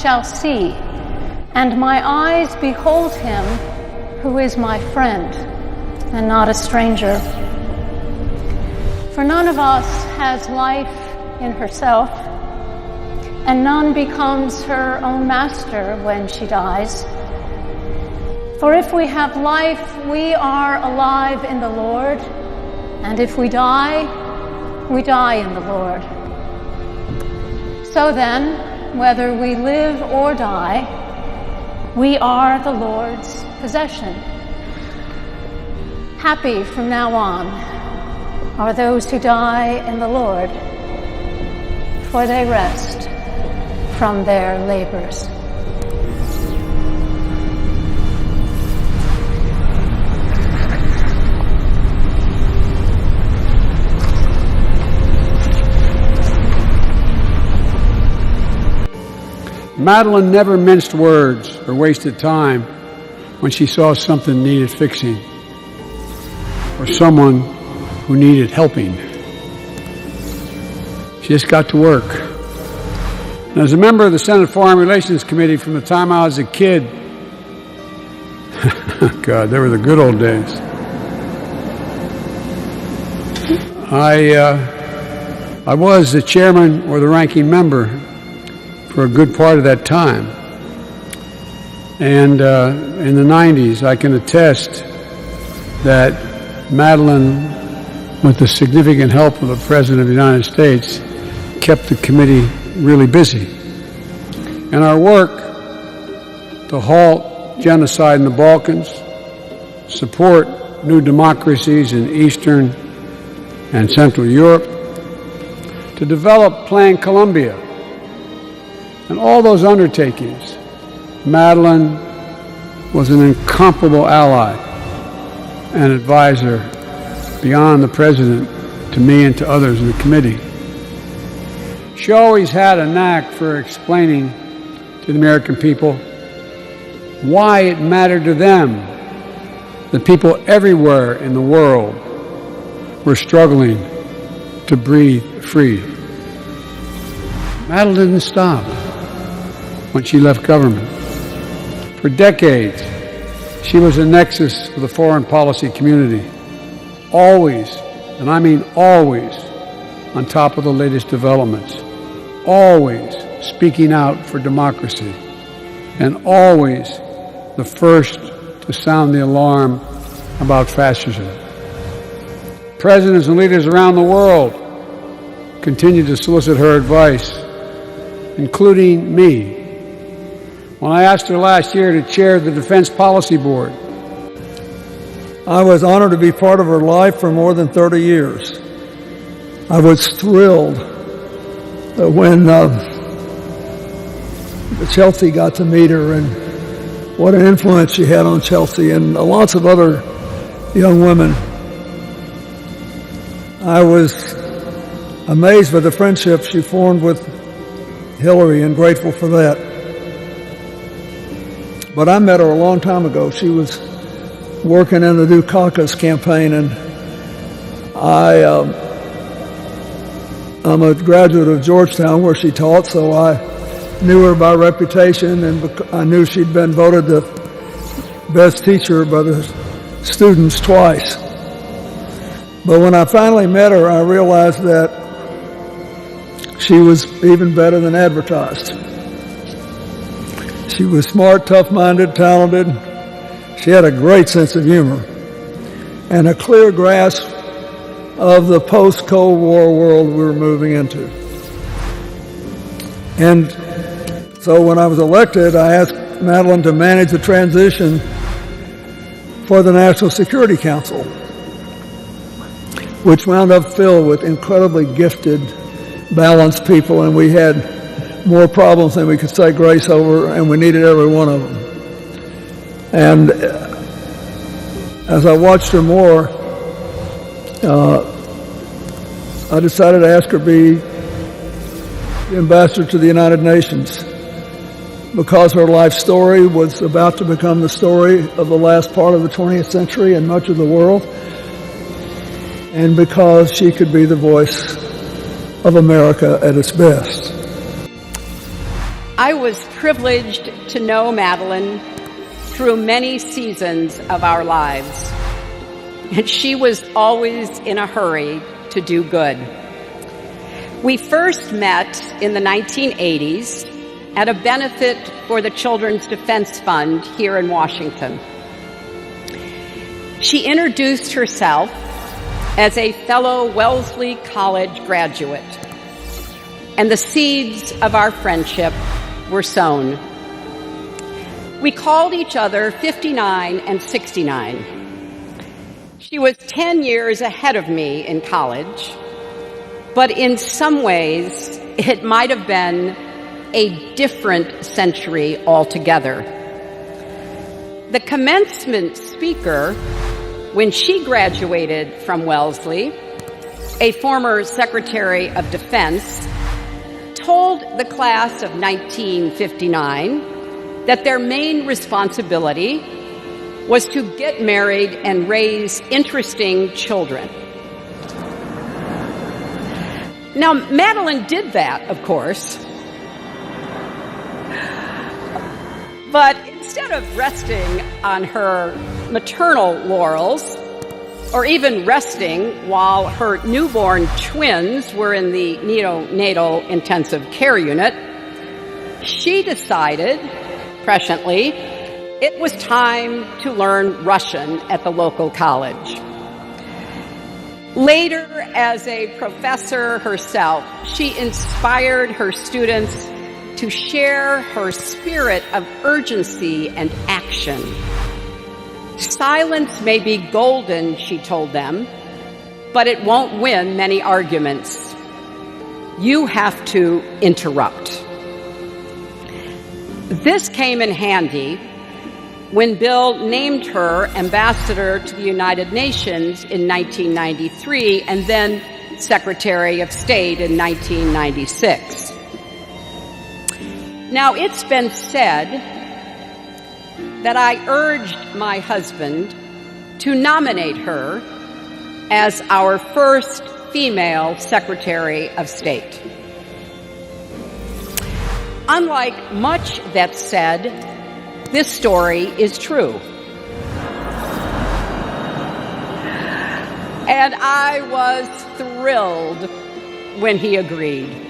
shall see, and my eyes behold him who is my friend and not a stranger. For none of us has life in herself, and none becomes her own master when she dies. For if we have life, we are alive in the Lord, and if we die in the Lord. So then, whether we live or die, we are the Lord's possession. Happy from now on are those who die in the Lord, for they rest from their labors. Madeleine never minced words or wasted time when she saw something needed fixing or someone who needed helping. She just got to work. And as a member of the Senate Foreign Relations Committee from the time I was a kid, God, they were the good old days. I was the chairman or the ranking member for a good part of that time. And in the 90s, I can attest that Madeleine, with the significant help of the President of the United States, kept the committee really busy. And our work to halt genocide in the Balkans, support new democracies in Eastern and Central Europe, to develop Plan Colombia, and all those undertakings, Madeleine was an incomparable ally and advisor beyond the President to me and to others in the committee. She always had a knack for explaining to the American people why it mattered to them that people everywhere in the world were struggling to breathe free. Madeleine didn't stop when she left government. For decades, she was a nexus for the foreign policy community, always, and I mean always, on top of the latest developments, always speaking out for democracy, and always the first to sound the alarm about fascism. Presidents and leaders around the world continue to solicit her advice, including me, when I asked her last year to chair the Defense Policy Board. I was honored to be part of her life for more than 30 years. I was thrilled when Chelsea got to meet her, and what an influence she had on Chelsea and lots of other young women. I was amazed by the friendship she formed with Hillary and grateful for that. But I met her a long time ago. She was working in the Dukakis campaign, and I'm a graduate of Georgetown where she taught, so I knew her by reputation, and I knew she'd been voted the best teacher by the students twice. But when I finally met her, I realized that she was even better than advertised. She was smart, tough-minded, talented. She had a great sense of humor and a clear grasp of the post-Cold War world we were moving into. And so when I was elected, I asked Madeleine to manage the transition for the National Security Council, which wound up filled with incredibly gifted, balanced people, and we had more problems than we could say grace over, and we needed every one of them. And as I watched her more, I decided to ask her to be the ambassador to the United Nations, because her life story was about to become the story of the last part of the 20th century in much of the world, and because she could be the voice of America at its best. I was privileged to know Madeleine through many seasons of our lives, and she was always in a hurry to do good. We first met in the 1980s at a benefit for the Children's Defense Fund here in Washington. She introduced herself as a fellow Wellesley College graduate, and the seeds of our friendship were sown. We called each other 59 and 69. She was 10 years ahead of me in college, but in some ways, it might have been a different century altogether. The commencement speaker, when she graduated from Wellesley, a former Secretary of Defense, told the class of 1959 that their main responsibility was to get married and raise interesting children. Now, Madeleine did that, of course, but instead of resting on her maternal laurels, or even resting while her newborn twins were in the neonatal intensive care unit, she decided, presciently, it was time to learn Russian at the local college. Later, as a professor herself, she inspired her students to share her spirit of urgency and action. Silence may be golden, she told them, but it won't win many arguments. You have to interrupt. This came in handy when Bill named her ambassador to the United Nations in 1993 and then Secretary of State in 1996. Now, it's been said that I urged my husband to nominate her as our first female Secretary of State. Unlike much that's said, this story is true. And I was thrilled when he agreed.